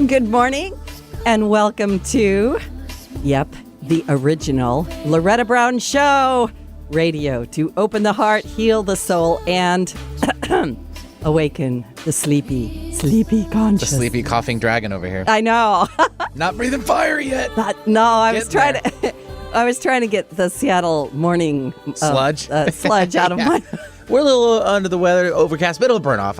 Good morning and welcome to, the original Loretta Brown Show. Radio to open the heart, heal the soul, and awaken the sleepy conscious. The sleepy coughing dragon over here. I know. Not breathing fire yet. I was trying to get the Seattle morning sludge out of my... We're a little under the weather, overcast, but it'll burn off.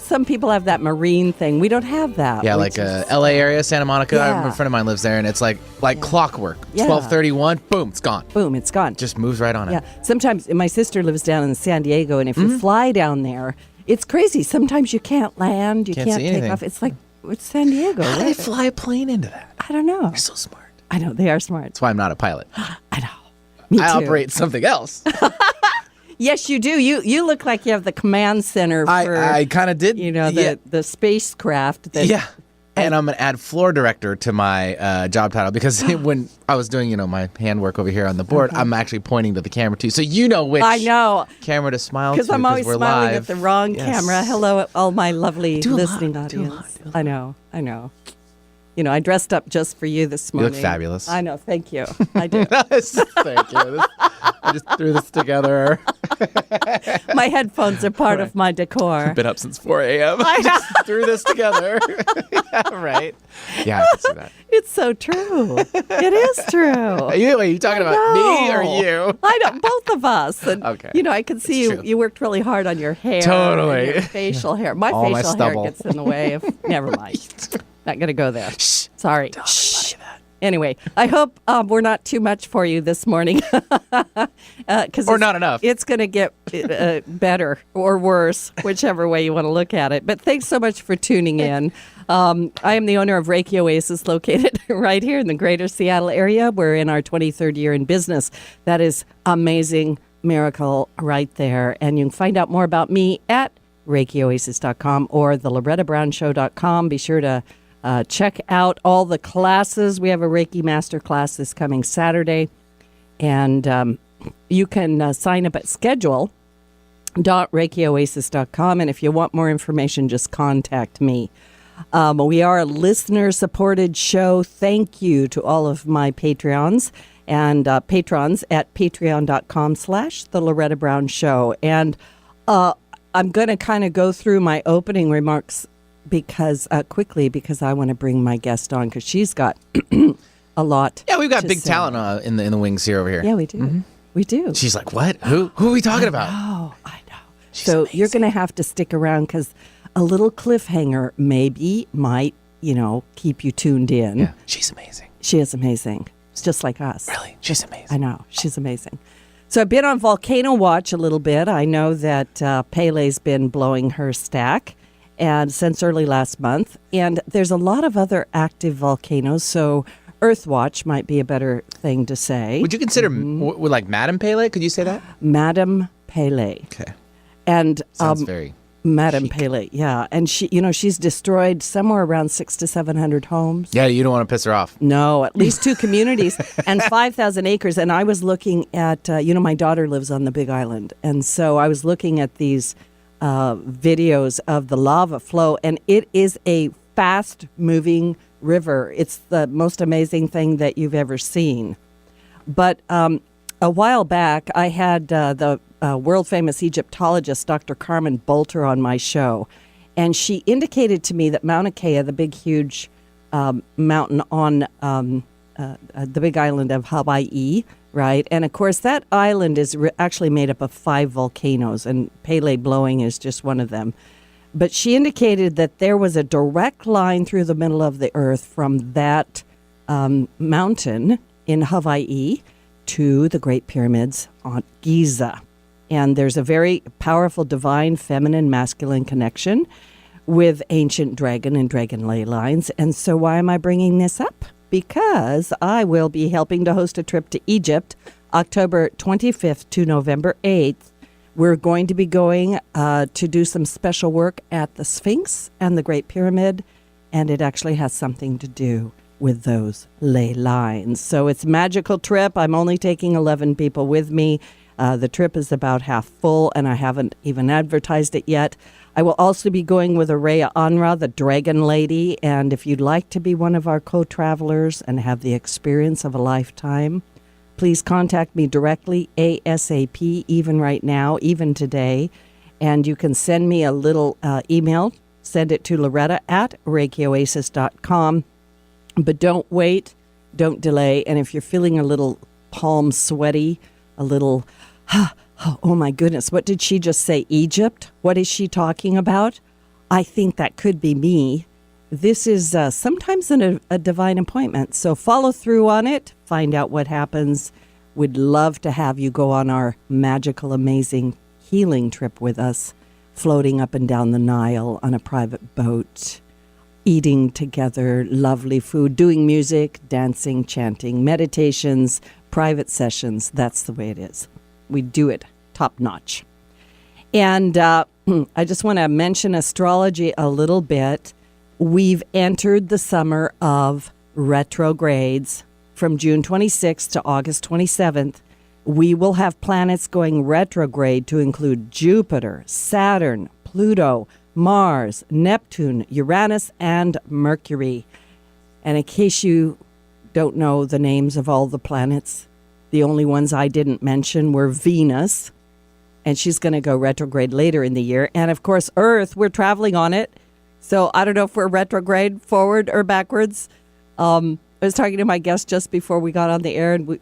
Some people have that marine thing. We don't have that. Yeah, like LA area, Santa Monica. Yeah. A friend of mine lives there, and it's like clockwork. Yeah. 12:31, boom, it's gone. Boom, it's gone. Just moves right on it. Yeah. Sometimes my sister lives down in San Diego, and if you fly down there, it's crazy. Sometimes you can't land, you can't see take anything. off. It's like it's San Diego. How do they fly a plane into that? I don't know. They're so smart. I know they are smart. That's why I'm not a pilot. I know. Me too. I operate something else. Yes, you do. You look like you have the command center for I kind of did. The spacecraft. And I'm going to add floor director to my job title because when I was doing, my handwork over here on the board, I'm actually pointing to the camera too. So you know which camera to smile to because I'm always we're smiling live. at the wrong camera. Hello, all my lovely Do a listening lot, audience. do a lot. I know. I dressed up just for you this morning. You look fabulous. I know. Thank you. I do. Thank you. I just threw this together. My headphones are part of my decor. Been up since 4 a.m. I just threw this together. Right. Yeah, I can see that. It's so true. It is true. Are you talking about me or you? I know, both of us. And, okay. I can see you worked really hard on your hair. Totally. And your facial hair. My All my facial hair stubble. gets in the way of, never mind. Not going to go there. Shh. Sorry. Tell everybody that. Anyway, I hope we're not too much for you this morning. Or not enough. It's going to get better or worse, whichever way you want to look at it. But thanks so much for tuning in. I am the owner of Reiki Oasis, located right here in the greater Seattle area. We're in our 23rd year in business. That is amazing miracle right there. And you can find out more about me at ReikiOasis.com or theLorettaBrownShow.com. Be sure to check out all the classes. We have a Reiki Master class this coming Saturday. And you can sign up at schedule.ReikiOasis.com. And if you want more information, just contact me. We are a listener-supported show. Thank you to all of my Patreons and patrons at patreon.com/The Loretta Brown Show. And I'm going to kind of go through my opening remarks quickly because I want to bring my guest on because she's got a lot. Yeah, we've got big say. talent in the wings here over here. Yeah, we do. Mm-hmm. We do. She's like, what? Who are we talking about? I know. She's so amazing. You're going to have to stick around because a little cliffhanger might, keep you tuned in. Yeah, she's amazing. She is amazing. It's just like us. Really? She's amazing. I know. She's amazing. So I've been on Volcano Watch a little bit. I know that Pele's been blowing her stack and since early last month. And there's a lot of other active volcanoes. So Earth Watch might be a better thing to say. Would you consider like Madame Pele? Could you say that? Madame Pele. Okay. And Sounds very Madame chic. Pele, yeah. And she's destroyed somewhere around 600 to 700 homes. Yeah, you don't want to piss her off. No, at least 2 communities and 5,000 acres. And I was looking at, my daughter lives on the Big Island. And so I was looking at these videos of the lava flow. And it is a fast-moving river. It's the most amazing thing that you've ever seen. But a while back, I had the world-famous Egyptologist, Dr. Carmen Bolter, on my show. And she indicated to me that Mauna Kea, the big, huge mountain on the big island of Hawaii, right? And, of course, that island is actually made up of 5 volcanoes, and Pele blowing is just one of them. But she indicated that there was a direct line through the middle of the earth from that mountain in Hawaii to the Great Pyramids on Giza. And there's a very powerful divine, feminine, masculine connection with ancient dragon and dragon ley lines. And so why am I bringing this up? Because I will be helping to host a trip to Egypt, October 25th to November 8th. We're going to be going to do some special work at the Sphinx and the Great Pyramid, and it actually has something to do with those ley lines. So it's a magical trip. I'm only taking 11 people with me. The trip is about half full, and I haven't even advertised it yet. I will also be going with Araya Anra, the Dragon Lady. And if you'd like to be one of our co-travelers and have the experience of a lifetime, please contact me directly, ASAP, even right now, even today. And you can send me a little email. Send it to Loretta at ReikiOasis.com. But don't wait. Don't delay. And if you're feeling a little palm sweaty, a little, oh my goodness, what did she just say? Egypt? What is she talking about? I think that could be me. This is sometimes a divine appointment. So follow through on it. Find out what happens. We'd love to have you go on our magical, amazing healing trip with us, floating up and down the Nile on a private boat, eating together lovely food, doing music, dancing, chanting, meditations, private sessions. That's the way it is. We do it top notch. And I just want to mention astrology a little bit. We've entered the summer of retrogrades from June 26th to August 27th. We will have planets going retrograde to include Jupiter, Saturn, Pluto, Mars, Neptune, Uranus, and Mercury. And in case you don't know the names of all the planets, the only ones I didn't mention were Venus, and she's going to go retrograde later in the year. And of course, Earth, we're traveling on it. So I don't know if we're retrograde forward or backwards. I was talking to my guest just before we got on the air, and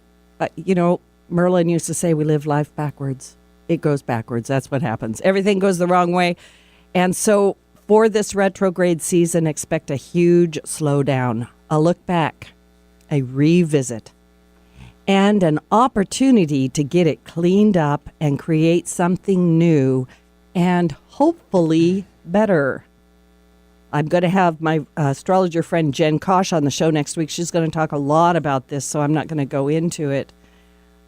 Merlin used to say we live life backwards. It goes backwards. That's what happens. Everything goes the wrong way. And so for this retrograde season, expect a huge slowdown, a look back, a revisit, and an opportunity to get it cleaned up and create something new and hopefully better. I'm going to have my astrologer friend Jen Kosh on the show next week. She's going to talk a lot about this, so I'm not going to go into it.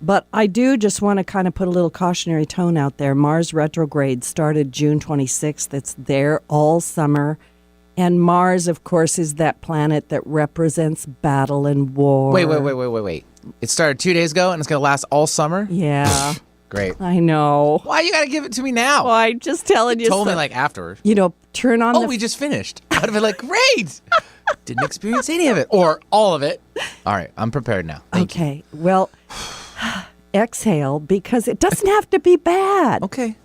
But I do just want to kind of put a little cautionary tone out there. Mars retrograde started June 26th. It's there all summer. And Mars, of course, is that planet that represents battle and war. Wait. It started 2 days ago and it's going to last all summer? Yeah. Great. I know. Why you got to give it to me now? Well, I'm just telling you. Told me like after. Turn on we just finished. I'd have been like, great. Didn't experience any of it or all of it. All right. I'm prepared now. Thank you. Well, exhale, because it doesn't have to be bad. Okay.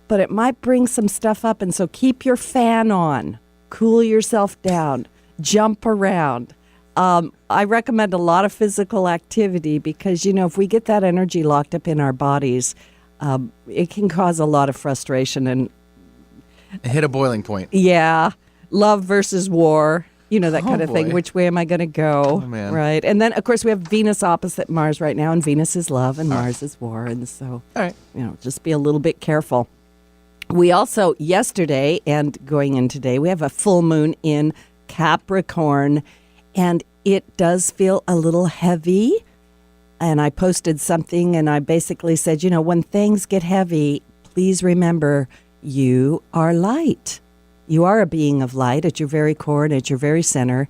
But it might bring some stuff up. And so keep your fan on. Cool yourself down. Jump around. I recommend a lot of physical activity because, if we get that energy locked up in our bodies, it can cause a lot of frustration and hit a boiling point. Yeah. Love versus war, that kind of thing. Which way am I going to go? Oh, man. Right. And then, of course, we have Venus opposite Mars right now, and Venus is love and Mars is war. And so, all right. Just be a little bit careful. We also, yesterday and going in today, we have a full moon in Capricorn, and it does feel a little heavy. And I posted something and I basically said, when things get heavy, please remember you are light. You are a being of light at your very core and at your very center.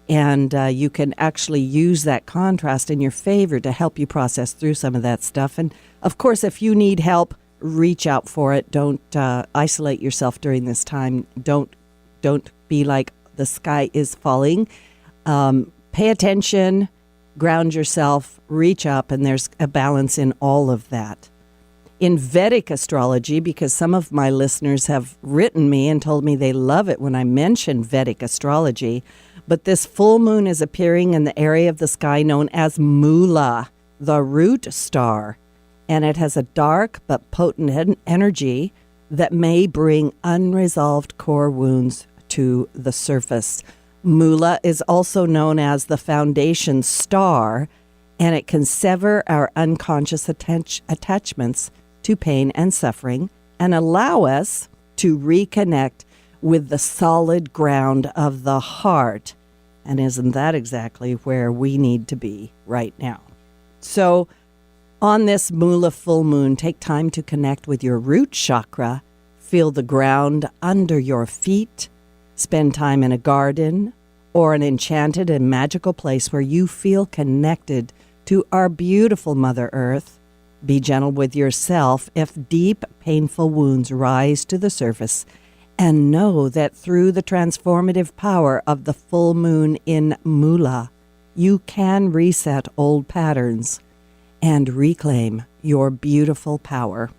And you can actually use that contrast in your favor to help you process through some of that stuff. And of course, if you need help, reach out for it. Don't isolate yourself during this time. Don't be like the sky is falling. Pay attention, ground yourself, reach up, and there's a balance in all of that. In Vedic astrology, because some of my listeners have written me and told me they love it when I mention Vedic astrology, but this full moon is appearing in the area of the sky known as Mula, the root star, and it has a dark but potent energy that may bring unresolved core wounds to the surface. Mula is also known as the foundation star, and it can sever our unconscious attachments to pain and suffering and allow us to reconnect with the solid ground of the heart. And isn't that exactly where we need to be right now? So on this Mula full moon, take time to connect with your root chakra, feel the ground under your feet, spend time in a garden or an enchanted and magical place where you feel connected to our beautiful Mother Earth. Be gentle with yourself if deep, painful wounds rise to the surface, and know that through the transformative power of the full moon in Mula, you can reset old patterns and reclaim your beautiful power.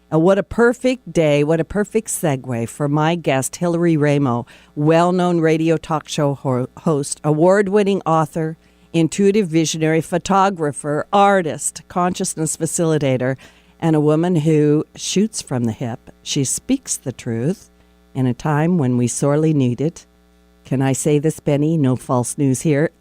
And what a perfect day, what a perfect segue for my guest, Hillary Raimo, well-known radio talk show host, award-winning author, intuitive visionary, photographer, artist, consciousness facilitator, and a woman who shoots from the hip. She speaks the truth in a time when we sorely need it. Can I say this, Benny? No false news here.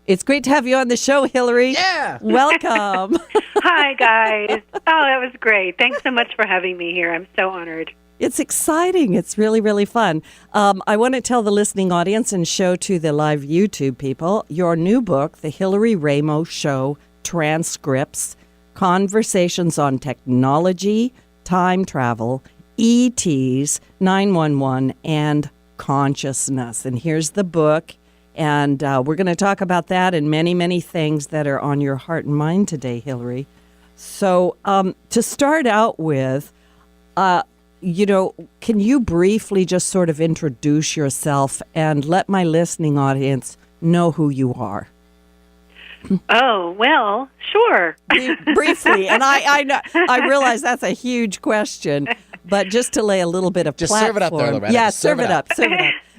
It's great to have you on the show, Hillary. Yeah. Welcome. Hi, guys. Oh, that was great. Thanks so much for having me here. I'm so honored. It's exciting. It's really, really fun. I want to tell the listening audience and show to the live YouTube people your new book, The Hillary Raimo Show Transcripts, Conversations on Technology, Time Travel, ETs, 911, and Consciousness. And here's the book. And we're going to talk about that and many, many things that are on your heart and mind today, Hillary. So to start out with, can you briefly just sort of introduce yourself and let my listening audience know who you are? Oh, well, sure. Briefly. And I realize that's a huge question, but just to lay a little bit of just platform. serve it up there, Loretta. Yeah, serve it up.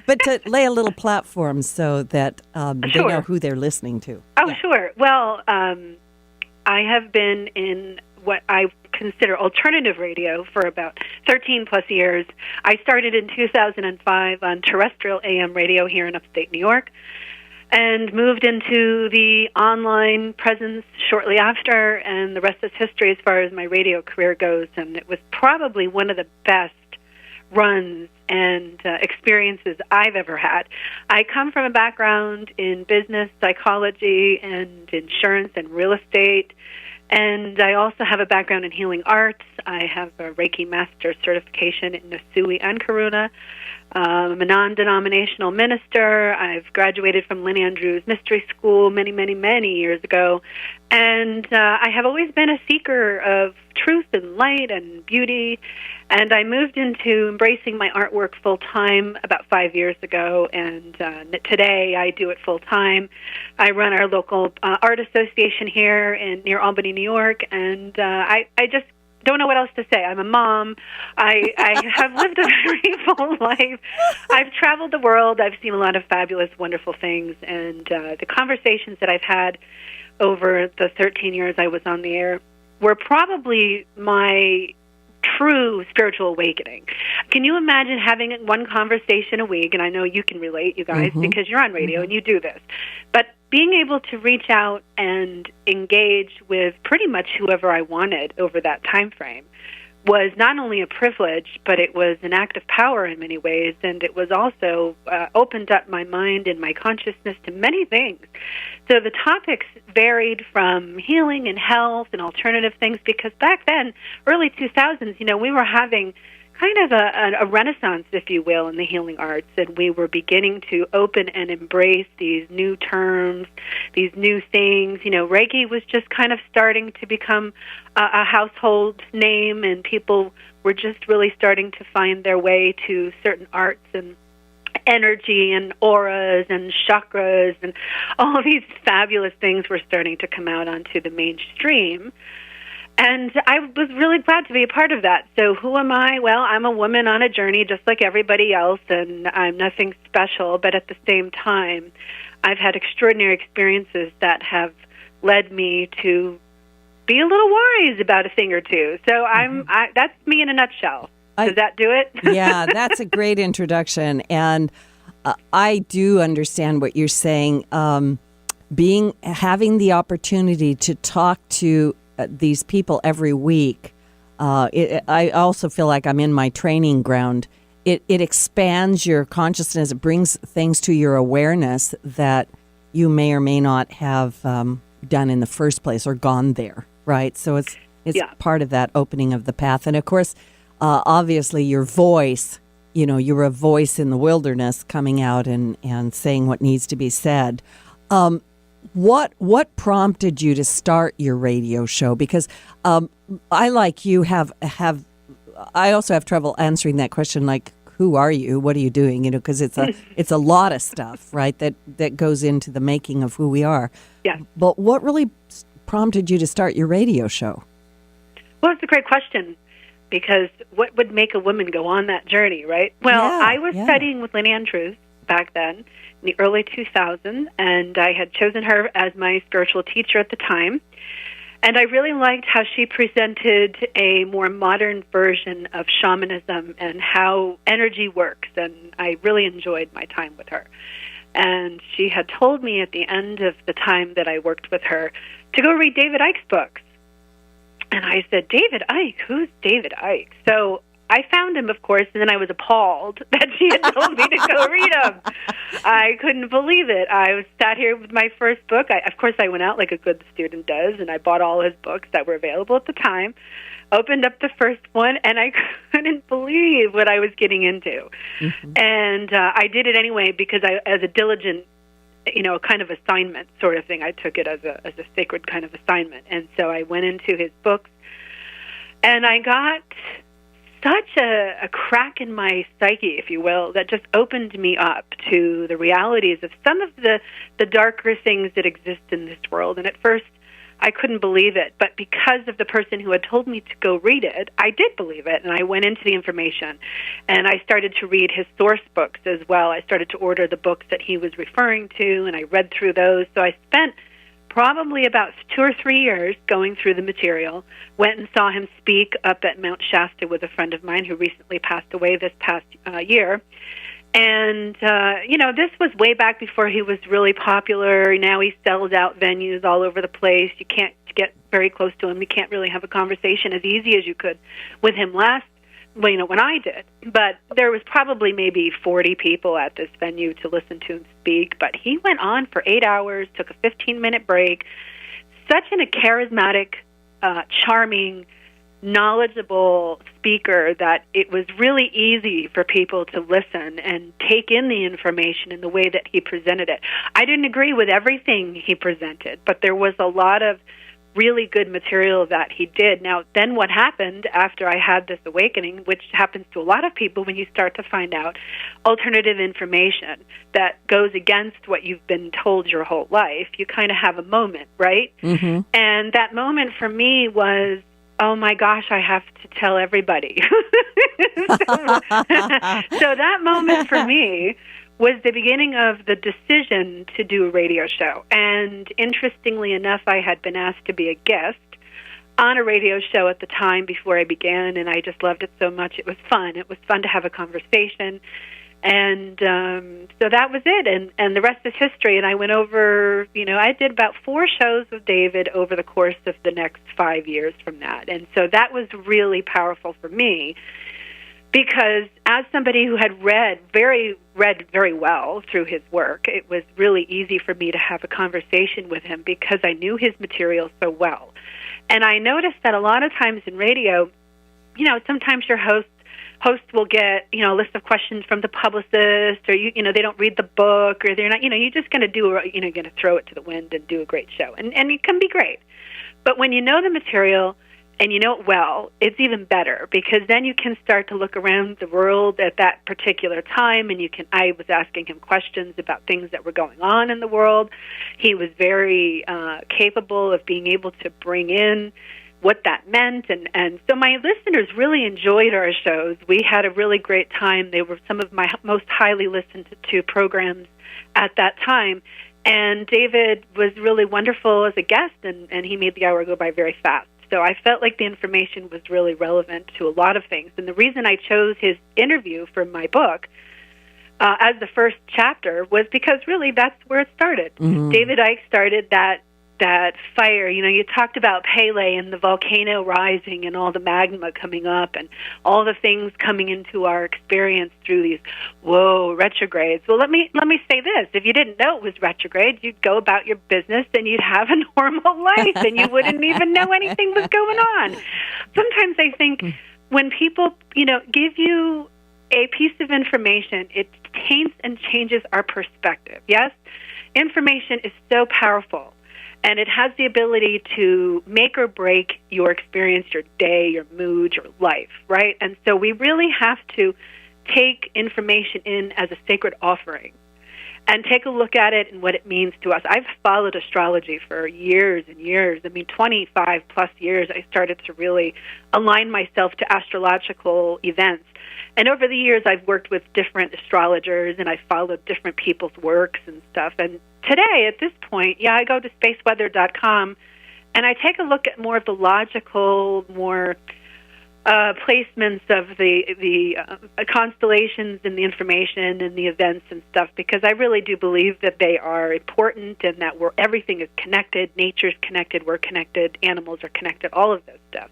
But to lay a little platform so that they know who they're listening to. Oh, yeah. Sure. Well, I have been in what I consider alternative radio for about 13 plus years. I started in 2005 on terrestrial AM radio here in upstate New York and moved into the online presence shortly after, and the rest is history as far as my radio career goes. And it was probably one of the best runs and experiences I've ever had. I come from a background in business, psychology, and insurance and real estate, and I also have a background in healing arts. I have a Reiki Master certification in Nasui and Karuna. I'm a non-denominational minister. I've graduated from Lynn Andrews Mystery School many, many, many years ago, and I have always been a seeker of truth and light and beauty. And I moved into embracing my artwork full-time about 5 years ago, and today I do it full-time. I run our local art association here near Albany, New York, and I just don't know what else to say. I'm a mom. I have lived a very full life. I've traveled the world. I've seen a lot of fabulous, wonderful things, and the conversations that I've had over the 13 years I was on the air were probably my true spiritual awakening. Can you imagine having one conversation a week? And I know you can relate, you guys, because you're on radio and you do this. But being able to reach out and engage with pretty much whoever I wanted over that time frame was not only a privilege, but it was an act of power in many ways, and it was also opened up my mind and my consciousness to many things. So the topics varied from healing and health and alternative things, because back then, early 2000s, we were having kind of a renaissance, if you will, in the healing arts, and we were beginning to open and embrace these new terms, these new things. Reiki was just kind of starting to become a household name, and people were just really starting to find their way to certain arts and energy and auras and chakras, and all of these fabulous things were starting to come out onto the mainstream. And I was really glad to be a part of that. So who am I? Well, I'm a woman on a journey just like everybody else, and I'm nothing special. But at the same time, I've had extraordinary experiences that have led me to be a little wise about a thing or two. So that's me in a nutshell. Does that do it? Yeah, that's a great introduction. And I do understand what you're saying. Having the opportunity to talk to these people every week, I also feel like I'm in my training ground. It expands your consciousness. It brings things to your awareness that you may or may not have done in the first place or gone there, right? So it's part of that opening of the path. And of course, obviously your voice, you're a voice in the wilderness coming out and saying what needs to be said. What prompted you to start your radio show? Because I, like you, I also have trouble answering that question. Like, who are you? What are you doing? Because it's a lot of stuff, right, that goes into the making of who we are. Yeah. But what really prompted you to start your radio show? Well, it's a great question, because what would make a woman go on that journey, right? Well, I was studying with Lynn Andrews back then in the early 2000s, and I had chosen her as my spiritual teacher at the time. And I really liked how she presented a more modern version of shamanism and how energy works, and I really enjoyed my time with her. And she had told me at the end of the time that I worked with her to go read David Icke's books. And I said, David Icke? Who's David Icke? So I found him, of course, and then I was appalled that she had told me to go read him. I couldn't believe it. I sat here with my first book. Of course, I went out like a good student does, and I bought all his books that were available at the time, opened up the first one, and I couldn't believe what I was getting into. Mm-hmm. And I did it anyway because as a diligent, kind of assignment sort of thing, I took it as a sacred kind of assignment. And so I went into his books, and I got such a crack in my psyche, if you will, that just opened me up to the realities of some of the darker things that exist in this world. And at first, I couldn't believe it. But because of the person who had told me to go read it, I did believe it. And I went into the information. And I started to read his source books as well. I started to order the books that he was referring to, and I read through those. So I spent probably about 2 or 3 years going through the material, went and saw him speak up at Mount Shasta with a friend of mine who recently passed away this past year. And, this was way back before he was really popular. Now he sells out venues all over the place. You can't get very close to him. You can't really have a conversation as easy as you could with him when I did. But there was probably maybe 40 people at this venue to listen to him speak. But he went on for 8 hours, took a 15-minute break. Such a charismatic, charming, knowledgeable speaker that it was really easy for people to listen and take in the information in the way that he presented it. I didn't agree with everything he presented, but there was a lot of really good material that he did. Now, then what happened after I had this awakening, which happens to a lot of people when you start to find out alternative information that goes against what you've been told your whole life, you kind of have a moment, right? Mm-hmm. And that moment for me was, oh my gosh, I have to tell everybody. So that moment for me was the beginning of the decision to do a radio show. And interestingly enough, I had been asked to be a guest on a radio show at the time before I began, and I just loved it so much. It was fun. It was fun to have a conversation. And so that was it, and the rest is history. And I went over, I did about 4 shows with David over the course of the next 5 years from that. And so that was really powerful for me, because as somebody who had read very well through his work, it was really easy for me to have a conversation with him because I knew his material so well. And I noticed that a lot of times in radio, sometimes your host will get, a list of questions from the publicist, or they don't read the book, or they're not, you're just going to going to throw it to the wind and do a great show, and it can be great. But when you know the material and you know it well, it's even better, because then you can start to look around the world at that particular time, and I was asking him questions about things that were going on in the world. He was very capable of being able to bring in what that meant, and so my listeners really enjoyed our shows. We had a really great time. They were some of my most highly listened to programs at that time, and David was really wonderful as a guest, and he made the hour go by very fast. So I felt like the information was really relevant to a lot of things, and the reason I chose his interview for my book as the first chapter was because really that's where it started. Mm-hmm. David Icke started that fire. You talked about Pele and the volcano rising and all the magma coming up and all the things coming into our experience through these retrogrades. Well, let me say this: if you didn't know it was retrograde, you'd go about your business and you'd have a normal life and you wouldn't even know anything was going on. Sometimes I think when people give you a piece of information, it taints and changes our perspective. Yes, information is so powerful. And it has the ability to make or break your experience, your day, your mood, your life, right? And so we really have to take information in as a sacred offering and take a look at it and what it means to us. I've followed astrology for years and years. 25 plus years I started to really align myself to astrological events. And over the years I've worked with different astrologers and I followed different people's works and stuff. And today, at this point, I go to spaceweather.com and I take a look at more of the logical, more placements of the constellations and the information and the events and stuff, because I really do believe that they are important and that everything is connected. Nature's connected, we're connected, animals are connected, all of this stuff.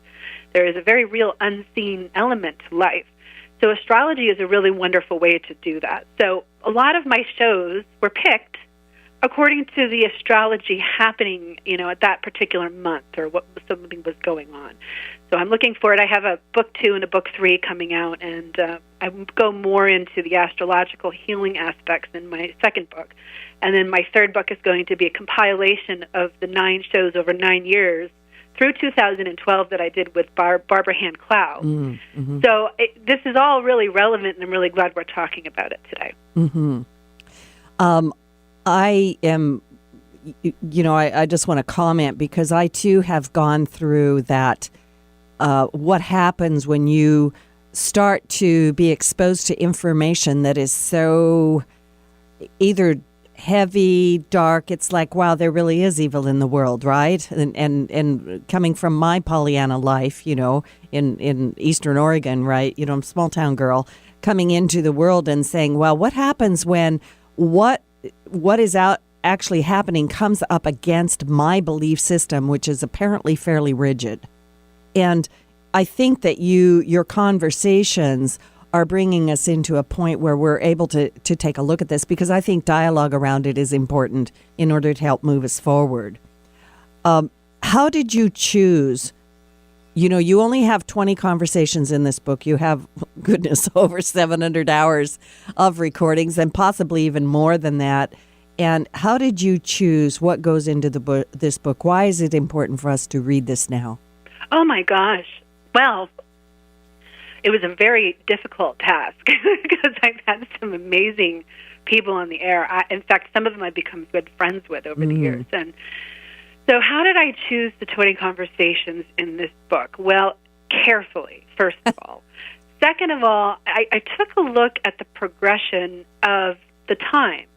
There is a very real unseen element to life. So astrology is a really wonderful way to do that. So a lot of my shows were picked according to the astrology happening, at that particular month or what something was going on. So I'm looking forward. I have a book 2 and a book 3 coming out, and I go more into the astrological healing aspects in my second book. And then my third book is going to be a compilation of the 9 shows over 9 years through 2012 that I did with Barbara Hand Clow. Mm-hmm. So this is all really relevant, and I'm really glad we're talking about it today. Mm-hmm. I am, I just want to comment because I too have gone through that, what happens when you start to be exposed to information that is so either heavy, dark. It's like, wow, there really is evil in the world, right? And coming from my Pollyanna life, in Eastern Oregon, right? I'm a small town girl coming into the world and saying, well, what happens when what is out actually happening comes up against my belief system, which is apparently fairly rigid. And I think that your conversations are bringing us into a point where we're able to take a look at this, because I think dialogue around it is important in order to help move us forward. How did you choose? You only have 20 conversations in this book. You have, goodness, over 700 hours of recordings and possibly even more than that. And how did you choose what goes into this book? Why is it important for us to read this now? Oh, my gosh. Well, it was a very difficult task because I've had some amazing people on the air. In fact, some of them I've become good friends with over the years. And so how did I choose the 20 conversations in this book? Well, carefully, first of all. Second of all, I took a look at the progression of the times.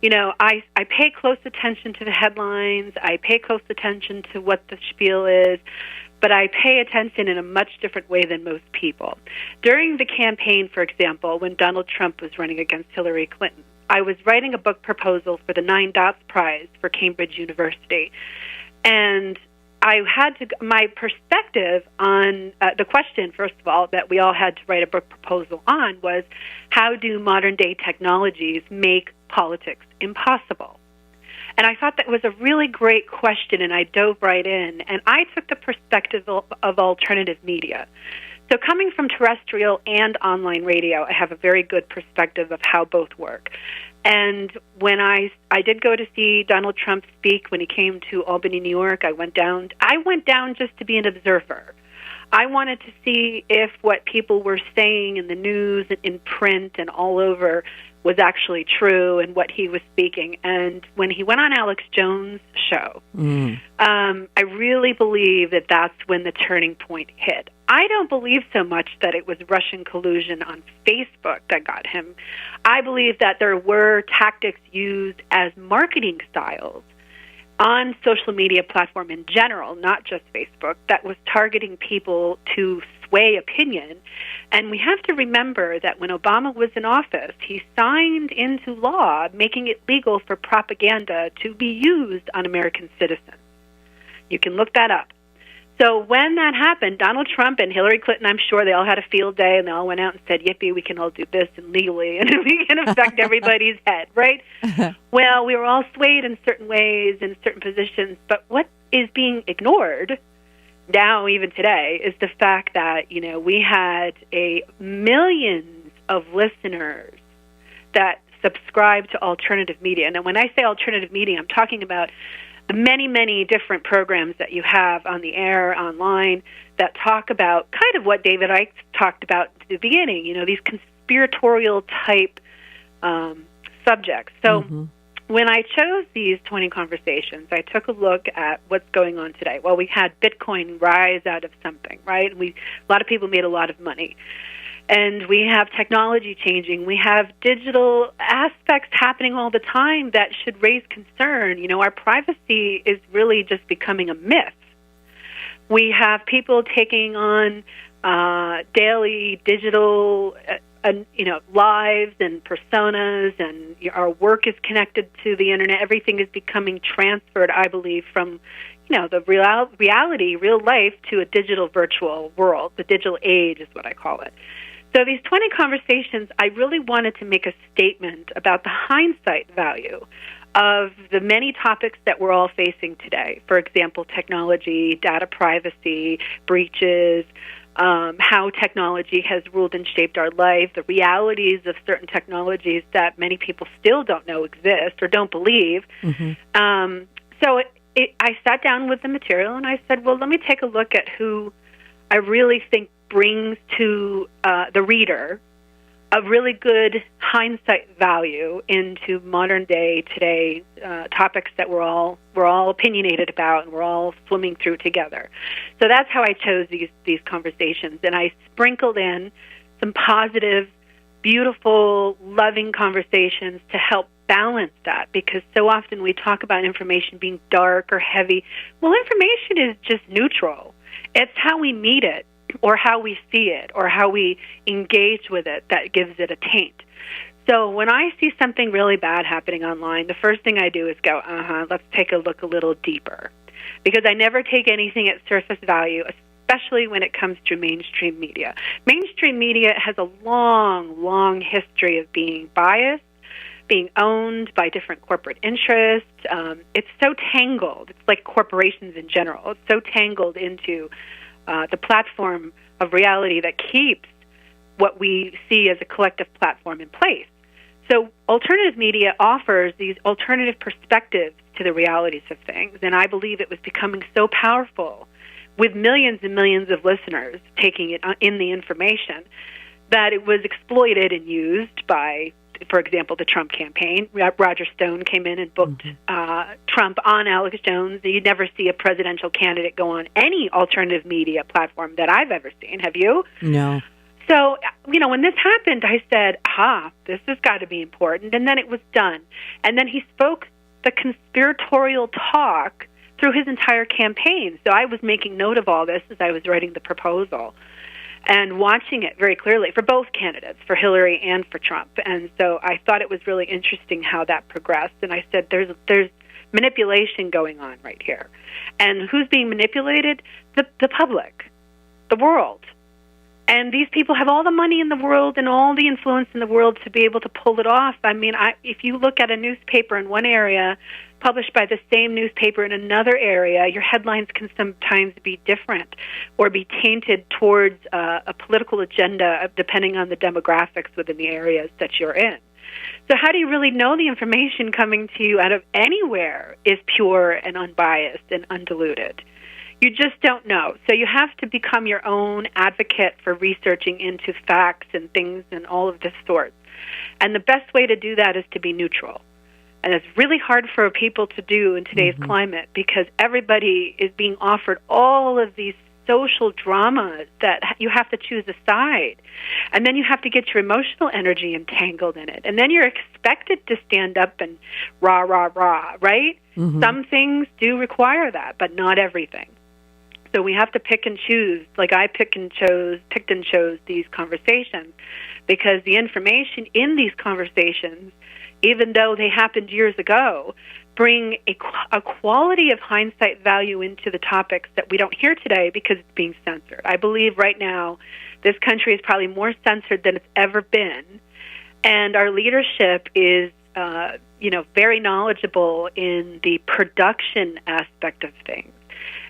I pay close attention to the headlines. I pay close attention to what the spiel is. But I pay attention in a much different way than most people. During the campaign, for example, when Donald Trump was running against Hillary Clinton, I was writing a book proposal for the 9 Dots Prize for Cambridge University. And I had my perspective on the question, first of all, that we all had to write a book proposal on was, how do modern-day technologies make politics impossible? And I thought that was a really great question, and I dove right in. And I took the perspective of alternative media. So coming from terrestrial and online radio, I have a very good perspective of how both work. And when I did go to see Donald Trump speak when he came to Albany, New York, I went down just to be an observer. I wanted to see if what people were saying in the news and in print and all over was actually true and what he was speaking. And when he went on Alex Jones' show, I really believe that that's when the turning point hit. I don't believe so much that it was Russian collusion on Facebook that got him. I believe that there were tactics used as marketing styles on social media platform in general, not just Facebook, that was targeting people to sway opinion. And we have to remember that when Obama was in office, he signed into law making it legal for propaganda to be used on American citizens. You can look that up. So when that happened, Donald Trump and Hillary Clinton, I'm sure they all had a field day, and they all went out and said, yippee, we can all do this and legally, and we can affect everybody's head, right? Well, we were all swayed in certain ways, in certain positions, but what is being ignored now, even today, is the fact that, we had millions of listeners that subscribe to alternative media. And when I say alternative media, I'm talking about the many, many different programs that you have on the air, online, that talk about kind of what David Icke talked about at the beginning, these conspiratorial type subjects. So when I chose these 20 conversations, I took a look at what's going on today. Well, we had Bitcoin rise out of something, right? A lot of people made a lot of money. And we have technology changing. We have digital aspects happening all the time that should raise concern. You know, our privacy is really just becoming a myth. We have people taking on daily digital lives and personas, and our work is connected to the internet. Everything is becoming transferred, I believe, from the reality, real life, to a digital virtual world. The digital age is what I call it. So these 20 conversations, I really wanted to make a statement about the hindsight value of the many topics that we're all facing today. For example, technology, data privacy, breaches, how technology has ruled and shaped our life, the realities of certain technologies that many people still don't know exist or don't believe. So I sat down with the material and I said, well, let me take a look at who I really think brings to the reader a really good hindsight value into modern day today topics that we're all opinionated about and we're all swimming through together. So that's how I chose these conversations, and I sprinkled in some positive, beautiful, loving conversations to help balance that, because so often we talk about information being dark or heavy. Well, information is just neutral. It's how we meet it, or how we see it, or how we engage with it that gives it a taint. So when I see something really bad happening online, the first thing I do is go, let's take a look a little deeper. Because I never take anything at surface value, especially when it comes to mainstream media. Mainstream media has a long, long history of being biased, being owned by different corporate interests. It's so tangled. It's like corporations in general. It's so tangled into the platform of reality that keeps what we see as a collective platform in place. So alternative media offers these alternative perspectives to the realities of things, and I believe it was becoming so powerful with millions and millions of listeners taking it in the information that it was exploited and used by, for example, the Trump campaign. Roger Stone came in and booked Trump on Alex Jones. You'd never see a presidential candidate go on any alternative media platform that I've ever seen. Have you? No. So, when this happened, I said, this has got to be important. And then it was done. And then he spoke the conspiratorial talk through his entire campaign. So I was making note of all this as I was writing the proposal and watching it very clearly for both candidates, for Hillary and for Trump. And so I thought it was really interesting how that progressed. And I said, there's manipulation going on right here. And who's being manipulated? The public, the world. And these people have all the money in the world and all the influence in the world to be able to pull it off. I mean, if you look at a newspaper in one area published by the same newspaper in another area, your headlines can sometimes be different or be tainted towards a political agenda depending on the demographics within the areas that you're in. So how do you really know the information coming to you out of anywhere is pure and unbiased and undiluted? You just don't know. So you have to become your own advocate for researching into facts and things and all of this sort. And the best way to do that is to be neutral. And it's really hard for people to do in today's climate because everybody is being offered all of these social dramas that you have to choose a side. And then you have to get your emotional energy entangled in it. And then you're expected to stand up and rah, rah, rah, right? Some things do require that, but not everything. So we have to pick and choose. Like I picked and chose these conversations because the information in these conversations, even though they happened years ago, bring a quality of hindsight value into the topics that we don't hear today because it's being censored. I believe right now this country is probably more censored than it's ever been, and our leadership is very knowledgeable in the production aspect of things.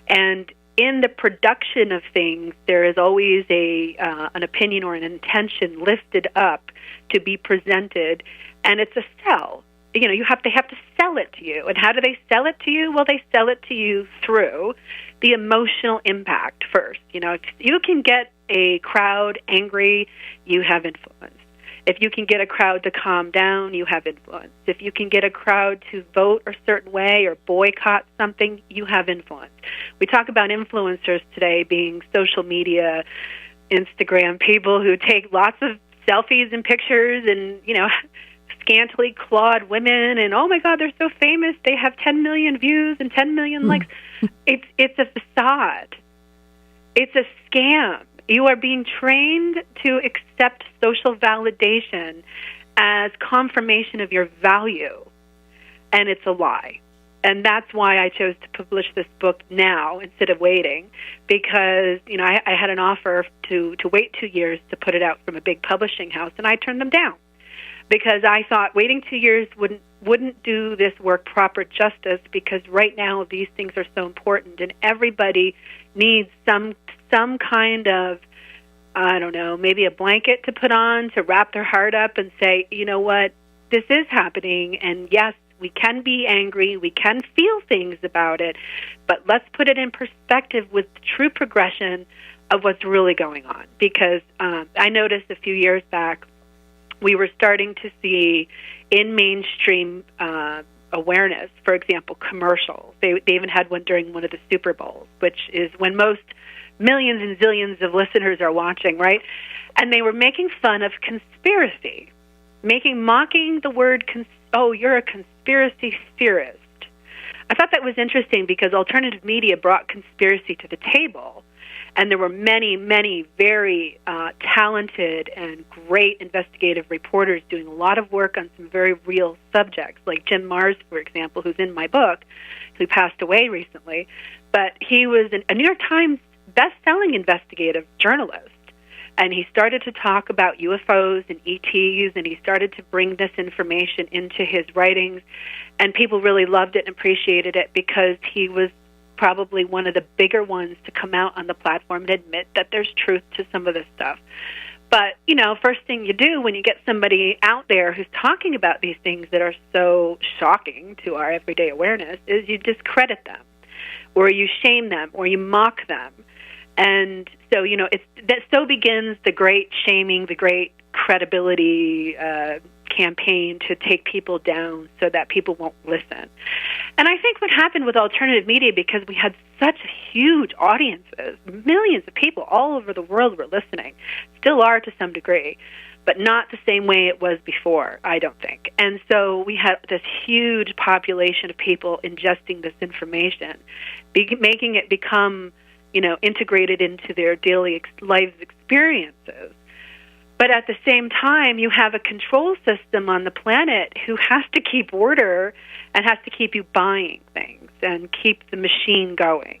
And in the production of things, there is always an opinion or an intention lifted up to be presented, and it's a sell. They have to sell it to you. And how do they sell it to you? Well, they sell it to you through the emotional impact first. If you can get a crowd angry, you have influence. If you can get a crowd to calm down, you have influence. If you can get a crowd to vote a certain way or boycott something, you have influence. We talk about influencers today being social media, Instagram people who take lots of selfies and pictures and, scantily clad women, and oh my God, they're so famous. They have 10 million views and 10 million likes. It's a facade. It's a scam. You are being trained to accept social validation as confirmation of your value, and it's a lie. And that's why I chose to publish this book now instead of waiting, because I had an offer to wait 2 years to put it out from a big publishing house, and I turned them down because I thought waiting 2 years wouldn't do this work proper justice, because right now these things are so important, and everybody needs some kind of, I don't know, maybe a blanket to put on to wrap their heart up and say, you know what, this is happening, and yes, we can be angry, we can feel things about it, but let's put it in perspective with the true progression of what's really going on. Because I noticed a few years back, we were starting to see in mainstream awareness, for example, commercials. They even had one during one of the Super Bowls, which is when most millions and zillions of listeners are watching, right? And they were making fun of conspiracy, mocking the word, oh, you're a conspiracy theorist. I thought that was interesting because alternative media brought conspiracy to the table, and there were many, many very talented and great investigative reporters doing a lot of work on some very real subjects, like Jim Marrs, for example, who's in my book, who passed away recently. But he was a New York Times best-selling investigative journalist, and he started to talk about UFOs and ETs, and he started to bring this information into his writings, and people really loved it and appreciated it because he was probably one of the bigger ones to come out on the platform and admit that there's truth to some of this stuff. But, first thing you do when you get somebody out there who's talking about these things that are so shocking to our everyday awareness is you discredit them, or you shame them, or you mock them. And so, so begins the great shaming, the great credibility campaign to take people down so that people won't listen. And I think what happened with alternative media, because we had such huge audiences, millions of people all over the world were listening, still are to some degree, but not the same way it was before, I don't think. And so we had this huge population of people ingesting this information, making it become integrated into their daily life experiences. But at the same time, you have a control system on the planet who has to keep order and has to keep you buying things and keep the machine going.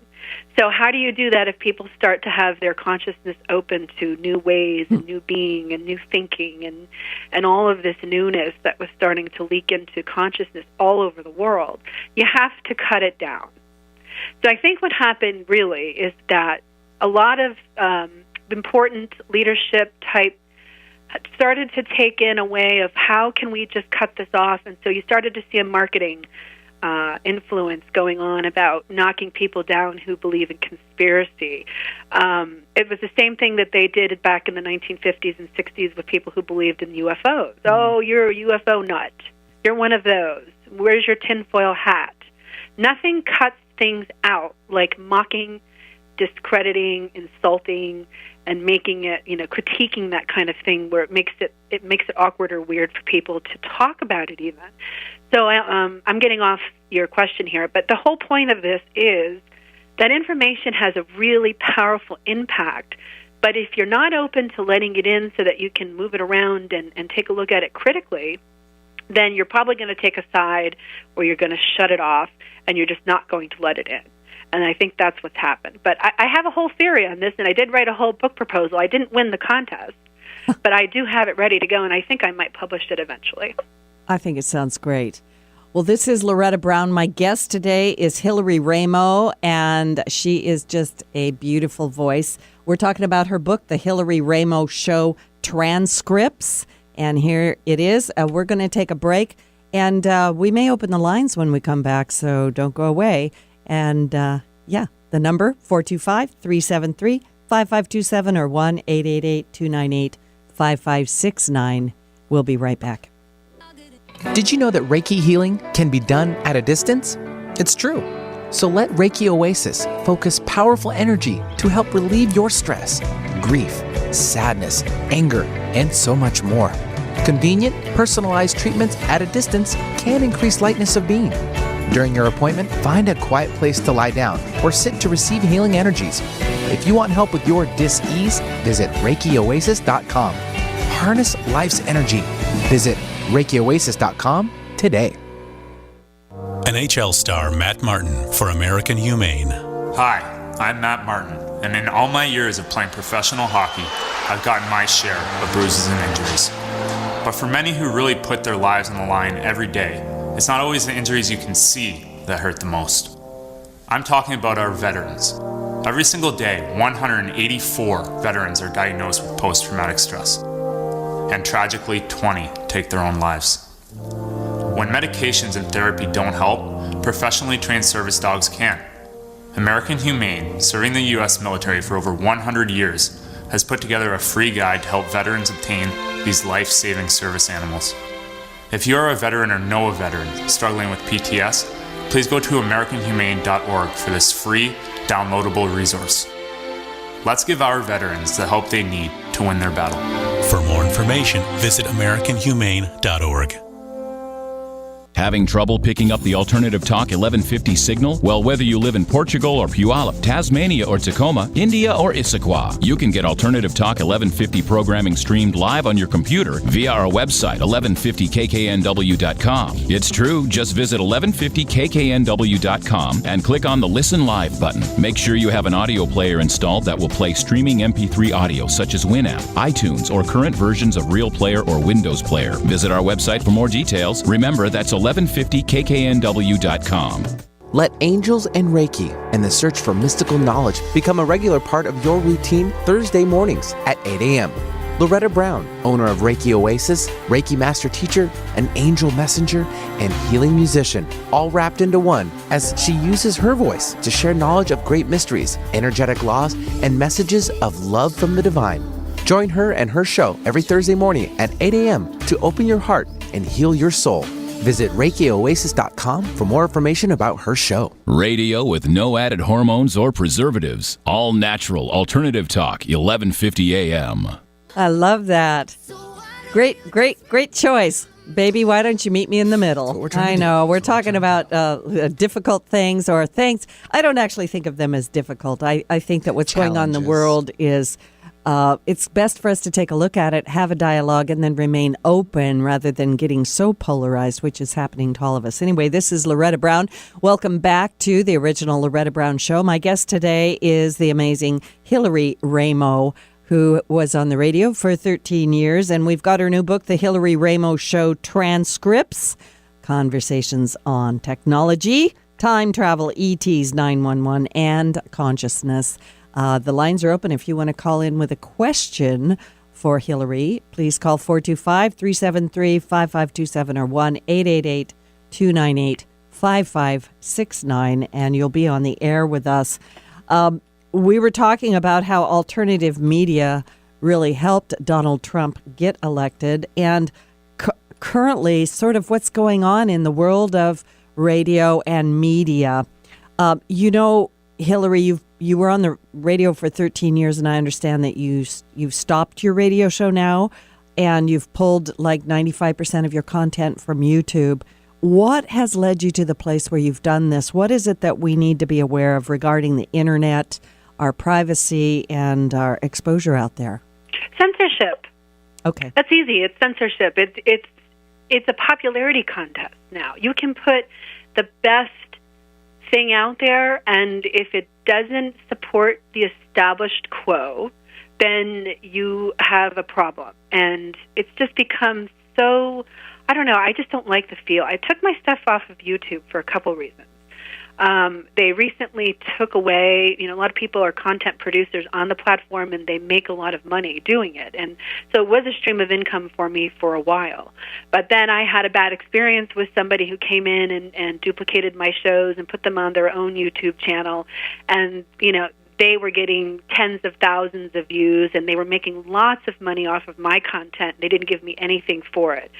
So how do you do that if people start to have their consciousness open to new ways and new being and new thinking and all of this newness that was starting to leak into consciousness all over the world? You have to cut it down. So I think what happened really is that a lot of important leadership type started to take in a way of how can we just cut this off, and so you started to see a marketing influence going on about knocking people down who believe in conspiracy. It was the same thing that they did back in the 1950s and 60s with people who believed in UFOs. Mm-hmm. Oh, you're a UFO nut. You're one of those. Where's your tinfoil hat? Nothing cuts things out like mocking, discrediting, insulting, and making it, critiquing that kind of thing where it makes it awkward or weird for people to talk about it even. So I'm getting off your question here, but the whole point of this is that information has a really powerful impact, but if you're not open to letting it in so that you can move it around and take a look at it critically, then you're probably going to take a side or you're going to shut it off and you're just not going to let it in. And I think that's what's happened. But I have a whole theory on this, and I did write a whole book proposal. I didn't win the contest, but I do have it ready to go, and I think I might publish it eventually. I think it sounds great. Well, this is Loretta Brown. My guest today is Hillary Raimo, and she is just a beautiful voice. We're talking about her book, The Hillary Raimo Show Transcripts, and here it is. We're going to take a break, and we may open the lines when we come back, so don't go away. And, the number, 425-373-5527 or 1-888-298-5569. We'll be right back. Did you know that Reiki healing can be done at a distance? It's true. So let Reiki Oasis focus powerful energy to help relieve your stress, grief, sadness, anger, and so much more. Convenient, personalized treatments at a distance can increase lightness of being. During your appointment, find a quiet place to lie down or sit to receive healing energies. If you want help with your dis-ease, visit ReikiOasis.com. Harness life's energy. Visit ReikiOasis.com today. NHL star Matt Martin for American Humane. Hi, I'm Matt Martin, and in all my years of playing professional hockey, I've gotten my share of bruises and injuries. But for many who really put their lives on the line every day, it's not always the injuries you can see that hurt the most. I'm talking about our veterans. Every single day, 184 veterans are diagnosed with post-traumatic stress. And tragically, 20 take their own lives. When medications and therapy don't help, professionally trained service dogs can. American Humane, serving the U.S. military for over 100 years, has put together a free guide to help veterans obtain these life-saving service animals. If you are a veteran or know a veteran struggling with PTS, please go to AmericanHumane.org for this free, downloadable resource. Let's give our veterans the help they need to win their battle. For more information, visit AmericanHumane.org. Having trouble picking up the Alternative Talk 1150 signal? Well, whether you live in Portugal or Puyallup, Tasmania or Tacoma, India or Issaquah, you can get Alternative Talk 1150 programming streamed live on your computer via our website, 1150kknw.com. It's true, just visit 1150kknw.com and click on the Listen Live button. Make sure you have an audio player installed that will play streaming MP3 audio such as Winamp, iTunes, or current versions of Real Player or Windows Player. Visit our website for more details. Remember, that's 1150kknw.com. Let angels and Reiki and the search for mystical knowledge become a regular part of your routine Thursday mornings at 8 a.m. Loretta Brown, owner of Reiki Oasis, Reiki Master Teacher, an angel messenger, and healing musician, all wrapped into one as she uses her voice to share knowledge of great mysteries, energetic laws, and messages of love from the divine. Join her and her show every Thursday morning at 8 a.m. to open your heart and heal your soul. Visit ReikiOasis.com for more information about her show. Radio with no added hormones or preservatives. All natural alternative talk, 1150 AM. I love that. Great choice. Baby, why don't you meet me in the middle? I know. We're talking about difficult things or things. I don't actually think of them as difficult. I think that what's going on in the world is it's best for us to take a look at it, have a dialogue, and then remain open rather than getting so polarized, which is happening to all of us. Anyway, this is Loretta Brown. Welcome back to the original Loretta Brown Show. My guest today is the amazing Hillary Raimo, who was on the radio for 13 years. And we've got her new book, The Hillary Raimo Show Transcripts, Conversations on Technology, Time Travel, ETs, 911, and Consciousness. The lines are open if you want to call in with a question for Hillary. Please call 425-373-5527 or 1-888-298-5569, and you'll be on the air with us. We were talking about how alternative media really helped Donald Trump get elected, and currently sort of what's going on in the world of radio and media. Hillary, you were on the radio for 13 years, and I understand that you've stopped your radio show now, and you've pulled like 95% of your content from YouTube. What has led you to the place where you've done this? What is it that we need to be aware of regarding the internet, our privacy, and our exposure out there? Censorship. Okay. That's easy. It's censorship. It's a popularity contest now. You can put the best thing out there, and if it doesn't support the established quo, then you have a problem. And it's just become so, I don't know, I just don't like the feel. I took my stuff off of YouTube for a couple reasons. They recently took away, a lot of people are content producers on the platform, and they make a lot of money doing it. And so it was a stream of income for me for a while. But then I had a bad experience with somebody who came in and duplicated my shows and put them on their own YouTube channel. And, they were getting tens of thousands of views, and they were making lots of money off of my content. They didn't give me anything for it.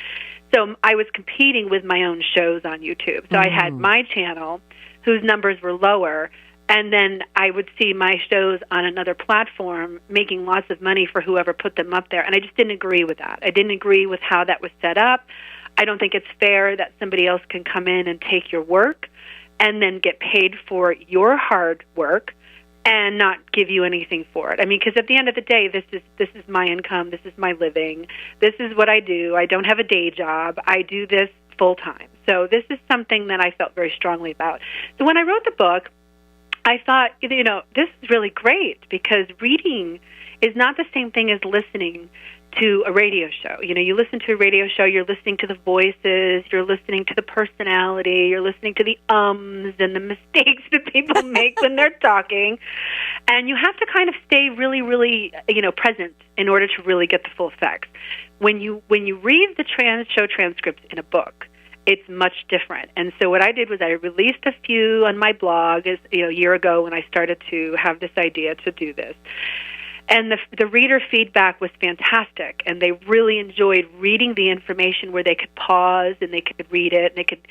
So I was competing with my own shows on YouTube. So I had my channel, whose numbers were lower, and then I would see my shows on another platform making lots of money for whoever put them up there. And I just didn't agree with that. I didn't agree with how that was set up. I don't think it's fair that somebody else can come in and take your work and then get paid for your hard work and not give you anything for it. I mean, because at the end of the day, this is my income, this is my living, this is what I do. I don't have a day job. I do this full time. So this is something that I felt very strongly about. So when I wrote the book, I thought, this is really great, because reading is not the same thing as listening to a radio show. You listen to a radio show, you're listening to the voices, you're listening to the personality, you're listening to the ums and the mistakes that people make when they're talking. And you have to kind of stay really, really, present in order to really get the full effects. When you read the show transcripts in a book, it's much different. And so what I did was I released a few on my blog a year ago when I started to have this idea to do this. And the reader feedback was fantastic, and they really enjoyed reading the information where they could pause and they could read it and they could,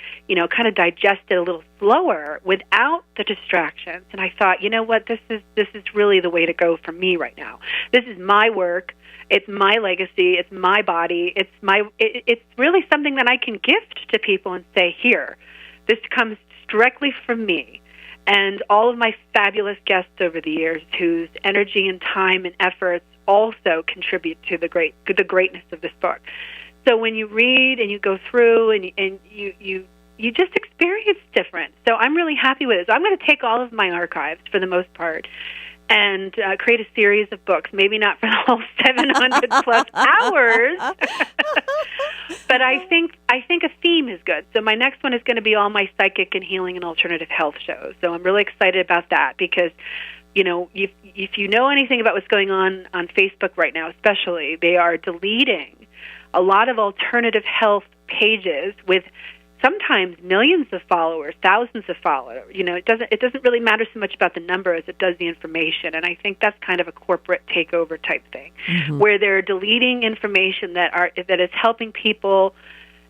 kind of digest it a little slower without the distractions. And I thought, what, this is really the way to go for me right now. This is my work. It's my legacy. It's my body. It's really something that I can gift to people and say, here, this comes directly from me. And all of my fabulous guests over the years, whose energy and time and efforts also contribute to the greatness of this book. So when you read and you go through and you just experience different. So I'm really happy with it. So I'm going to take all of my archives for the most part and create a series of books. Maybe not for the whole 700 plus hours, but I think a theme is good. So my next one is going to be all my psychic and healing and alternative health shows. So I'm really excited about that, because if you know anything about what's going on Facebook right now, especially, they are deleting a lot of alternative health pages with sometimes millions of followers, thousands of followers. It doesn't really matter so much about the number as it does the information. And I think that's kind of a corporate takeover type thing, where they're deleting information that is helping people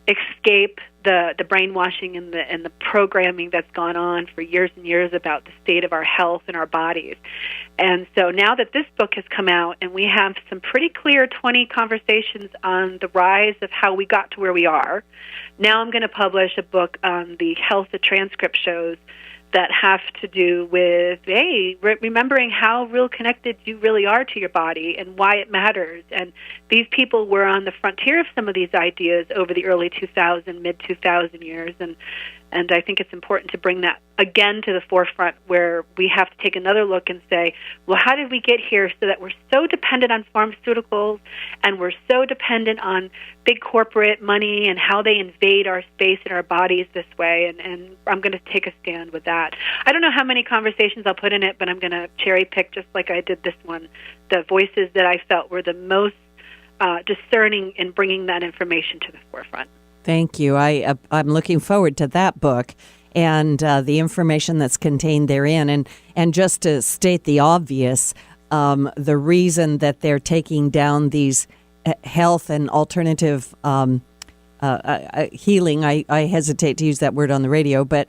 escape the brainwashing and the programming that's gone on for years and years about the state of our health and our bodies. And so now that this book has come out and we have some pretty clear 20 conversations on the rise of how we got to where we are, now I'm going to publish a book on the health of transcript shows that have to do with, remembering how real connected you really are to your body and why it matters. And these people were on the frontier of some of these ideas over the early 2000, mid-2000 years, and I think it's important to bring that again to the forefront, where we have to take another look and say, well, how did we get here so that we're so dependent on pharmaceuticals and we're so dependent on big corporate money and how they invade our space and our bodies this way? And I'm going to take a stand with that. I don't know how many conversations I'll put in it, but I'm going to cherry pick, just like I did this one, the voices that I felt were the most discerning in bringing that information to the forefront. Thank you. I'm looking forward to that book and the information that's contained therein. And just to state the obvious, the reason that they're taking down these health and alternative healing, I hesitate to use that word on the radio, but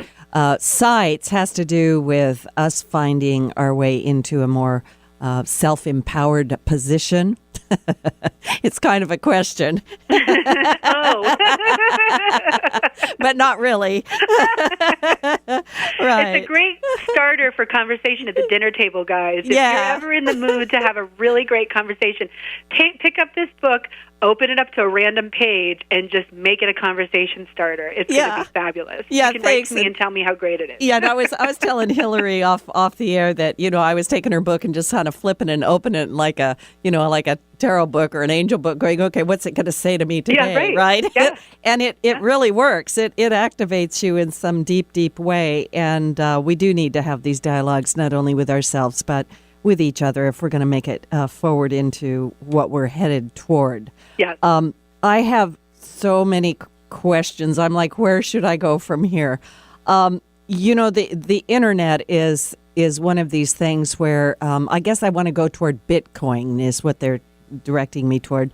sites has to do with us finding our way into a more self-empowered position. It's kind of a question. Oh. But not really. Right. It's a great starter for conversation at the dinner table, guys. If you're ever in the mood to have a really great conversation, pick up this book, open it up to a random page, and just make it a conversation starter. It's going to be fabulous. Yeah, you can write to me and tell me how great it is. Yeah, and I was telling Hillary off the air that, I was taking her book and just kind of flipping and opening it like a tarot book or an angel book, going, okay, what's it going to say to me today, right? Yeah. And it really works. It activates you in some deep, deep way, and we do need to have these dialogues not only with ourselves but with each other if we're going to make it forward into what we're headed toward. Yeah. I have so many questions. I'm like, where should I go from here? The internet is is one of these things where I guess I want to go toward Bitcoin is what they're directing me toward.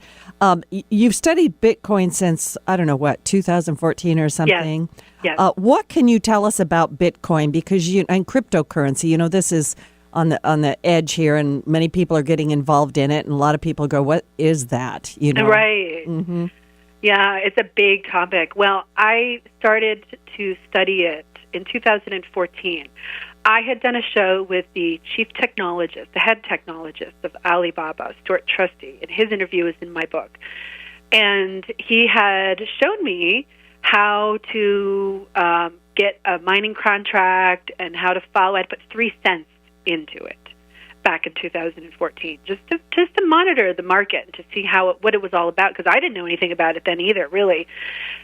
You've studied Bitcoin since, I don't know, 2014 or something? Yes. What can you tell us about Bitcoin? Because and cryptocurrency, this is on the edge here, and many people are getting involved in it, and a lot of people go, what is that? Right. Mm-hmm. Yeah, it's a big topic. Well, I started to study it in 2014. I had done a show with the chief technologist, the head technologist of Alibaba, Stuart Trusty, and his interview is in my book. And he had shown me how to get a mining contract and how to follow. I'd put 3 cents into it back in 2014, just to monitor the market and to see what it was all about, because I didn't know anything about it then either, really.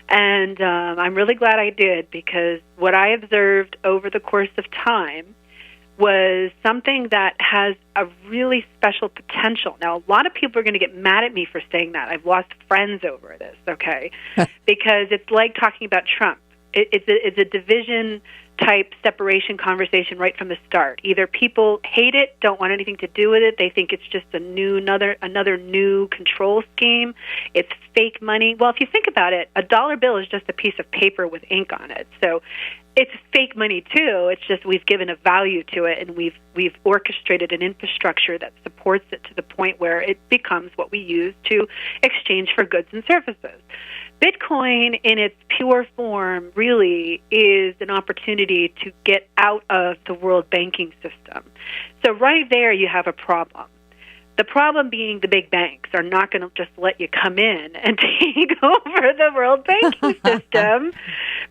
And I'm really glad I did, because what I observed over the course of time was something that has a really special potential. Now, a lot of people are going to get mad at me for saying that. I've lost friends over this, okay? Because it's like talking about Trump. It's a division-type separation conversation right from the start. Either people hate it, don't want anything to do with it, they think it's just another new control scheme, it's fake money. Well, if you think about it, a dollar bill is just a piece of paper with ink on it. So it's fake money too. It's just we've given a value to it, and we've orchestrated an infrastructure that supports it to the point where it becomes what we use to exchange for goods and services. Bitcoin, in its pure form, really is an opportunity to get out of the world banking system. So right there you have a problem. The problem being the big banks are not going to just let you come in and take over the world banking system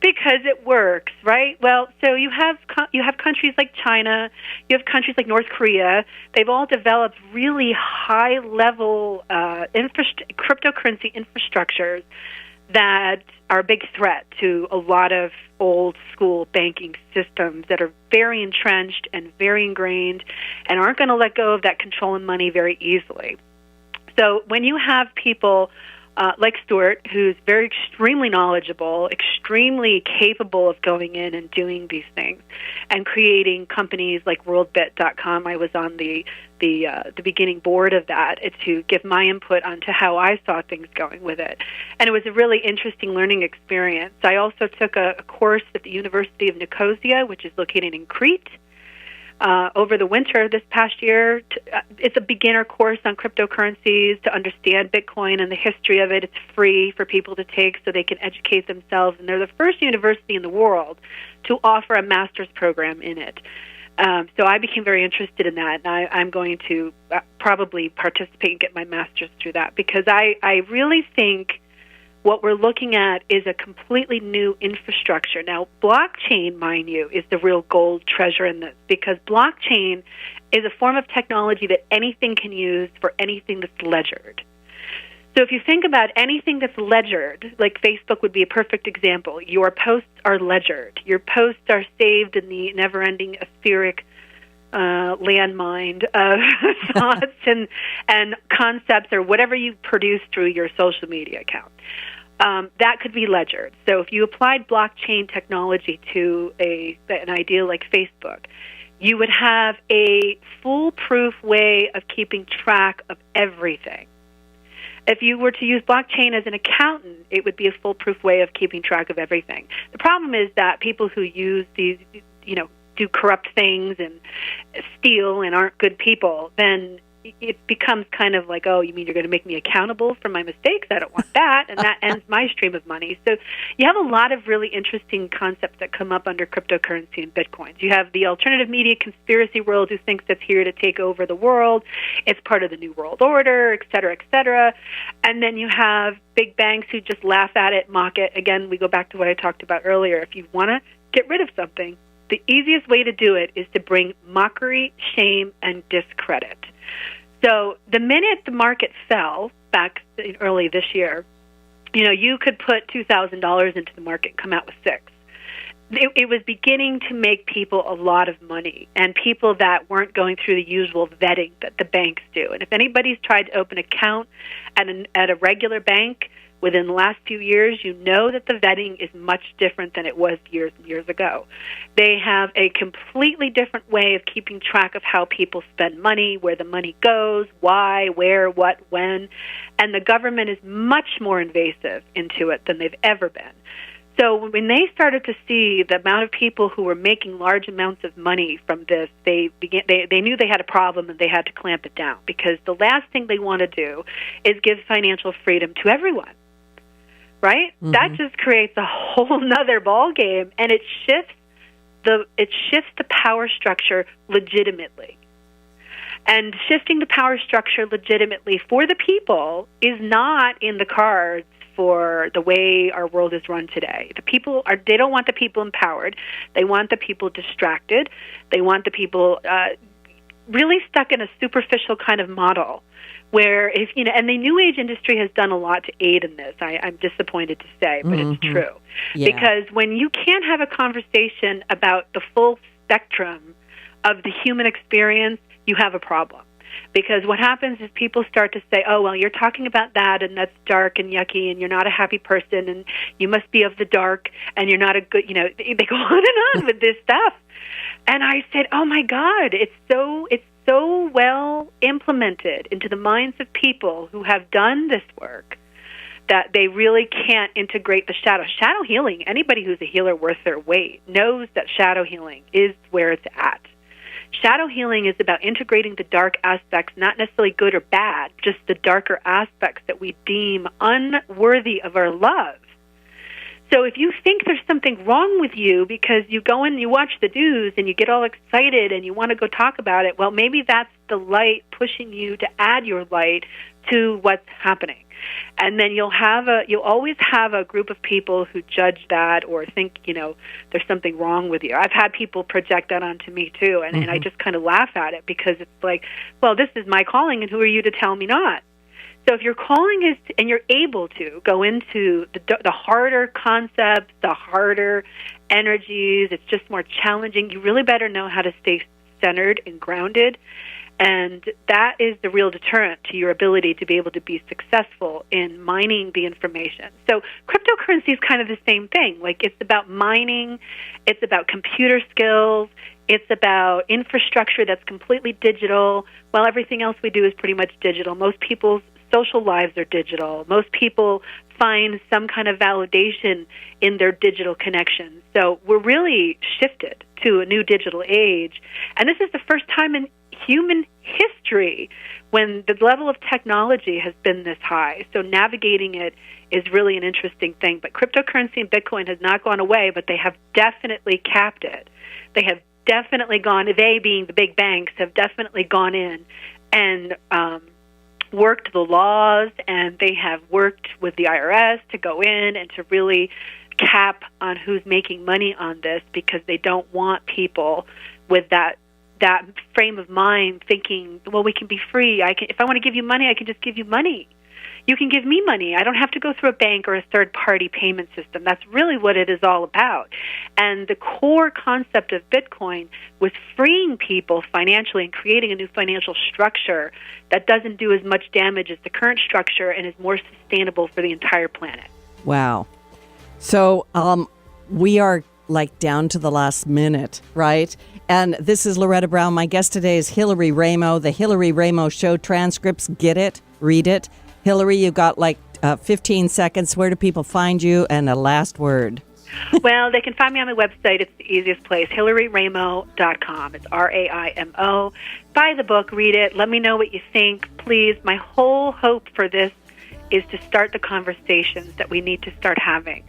because it works, right? Well, so you have countries like China, you have countries like North Korea. They've all developed really high-level cryptocurrency infrastructures that are a big threat to a lot of old-school banking systems that are very entrenched and very ingrained and aren't going to let go of that control and money very easily. So when you have people like Stuart, who's very extremely knowledgeable, extremely capable of going in and doing these things and creating companies like WorldBit.com. I was on the beginning board of that to give my input onto how I saw things going with it. And it was a really interesting learning experience. I also took a course at the University of Nicosia, which is located in Crete, over the winter this past year. It's a beginner course on cryptocurrencies to understand Bitcoin and the history of it. It's free for people to take so they can educate themselves. And they're the first university in the world to offer a master's program in it. So I became very interested in that, and I'm going to probably participate and get my master's through that, because I really think what we're looking at is a completely new infrastructure. Now, blockchain, mind you, is the real gold treasure in this, because blockchain is a form of technology that anything can use for anything that's ledgered. So if you think about anything that's ledgered, like Facebook would be a perfect example. Your posts are ledgered. Your posts are saved in the never-ending etheric landmine of thoughts and concepts or whatever you produce through your social media account. That could be ledgered. So if you applied blockchain technology to an idea like Facebook, you would have a foolproof way of keeping track of everything. If you were to use blockchain as an accountant, it would be a foolproof way of keeping track of everything. The problem is that people who use these, do corrupt things and steal and aren't good people, then it becomes kind of like, oh, you mean you're going to make me accountable for my mistakes? I don't want that, and that ends my stream of money. So you have a lot of really interesting concepts that come up under cryptocurrency and Bitcoins. You have the alternative media conspiracy world who thinks it's here to take over the world. It's part of the New World Order, et cetera, et cetera. And then you have big banks who just laugh at it, mock it. Again, we go back to what I talked about earlier. If you want to get rid of something, the easiest way to do it is to bring mockery, shame, and discredit. So the minute the market fell back early this year, you could put $2,000 into the market and come out with $6,000. It was beginning to make people a lot of money, and people that weren't going through the usual vetting that the banks do. And if anybody's tried to open an account at a regular bank within the last few years, you know that the vetting is much different than it was years and years ago. They have a completely different way of keeping track of how people spend money, where the money goes, why, where, what, when, and the government is much more invasive into it than they've ever been. So when they started to see the amount of people who were making large amounts of money from this, they knew they had a problem and they had to clamp it down, because the last thing they want to do is give financial freedom to everyone, right? Mm-hmm. That just creates a whole nother ball game, and it shifts the power structure legitimately. And shifting the power structure legitimately for the people is not in the cards for the way our world is run today. They don't want the people empowered. They want the people distracted. They want the people really stuck in a superficial kind of model where and the New Age industry has done a lot to aid in this. I'm disappointed to say, but it's true. Yeah. Because when you can't have a conversation about the full spectrum of the human experience, you have a problem. Because what happens is people start to say, oh, well, you're talking about that, and that's dark and yucky, and you're not a happy person, and you must be of the dark, and you're not a good, they go on and on with this stuff. And I said, oh, my God, it's so well implemented into the minds of people who have done this work that they really can't integrate the shadow. Shadow healing, anybody who's a healer worth their weight knows that shadow healing is where it's at. Shadow healing is about integrating the dark aspects, not necessarily good or bad, just the darker aspects that we deem unworthy of our love. So if you think there's something wrong with you because you go in and you watch the news and you get all excited and you want to go talk about it, well, maybe that's the light pushing you to add your light to what's happening. And then you'll always have a group of people who judge that or think, there's something wrong with you. I've had people project that onto me too, and I just kind of laugh at it because it's like, well, this is my calling, and who are you to tell me not? So if your calling is, and you're able to go into the harder concepts, the harder energies, it's just more challenging, you really better know how to stay centered and grounded. And that is the real deterrent to your ability to be able to be successful in mining the information. So cryptocurrency is kind of the same thing. Like, it's about mining, it's about computer skills, it's about infrastructure that's completely digital, while everything else we do is pretty much digital. Most people's social lives are digital. Most people find some kind of validation in their digital connections. So we're really shifted to a new digital age. And this is the first time in human history when the level of technology has been this high. So navigating it is really an interesting thing. But cryptocurrency and Bitcoin has not gone away, but they have definitely capped it. They have definitely they being the big banks, have definitely gone in and worked the laws, and they have worked with the IRS to go in and to really cap on who's making money on this, because they don't want people with that frame of mind thinking, well, we can be free. If I want to give you money, I can just give you money. You can give me money. I don't have to go through a bank or a third-party payment system. That's really what it is all about. And the core concept of Bitcoin was freeing people financially and creating a new financial structure that doesn't do as much damage as the current structure and is more sustainable for the entire planet. Wow. So we are like down to the last minute, right? And this is Loretta Brown. My guest today is Hillary Raimo, the Hillary Raimo Show Transcripts. Get it, read it. Hillary, you've got like 15 seconds. Where do people find you? And a last word. Well, they can find me on my website. It's the easiest place, hillaryraimo.com. It's RAIMO. Buy the book, read it. Let me know what you think, please. My whole hope for this is to start the conversations that we need to start having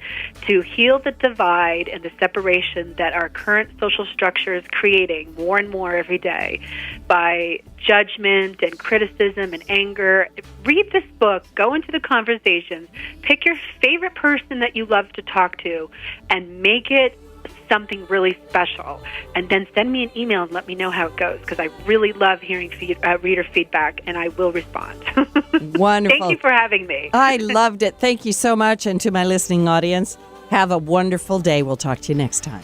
to heal the divide and the separation that our current social structure is creating more and more every day by judgment and criticism and anger. Read this book, go into the conversations, pick your favorite person that you love to talk to, and make it something really special, and then send me an email and let me know how it goes, because I really love hearing reader feedback, and I will respond. Wonderful. Thank you for having me. I loved it. Thank you so much. And to my listening audience, have a wonderful day. We'll talk to you next time.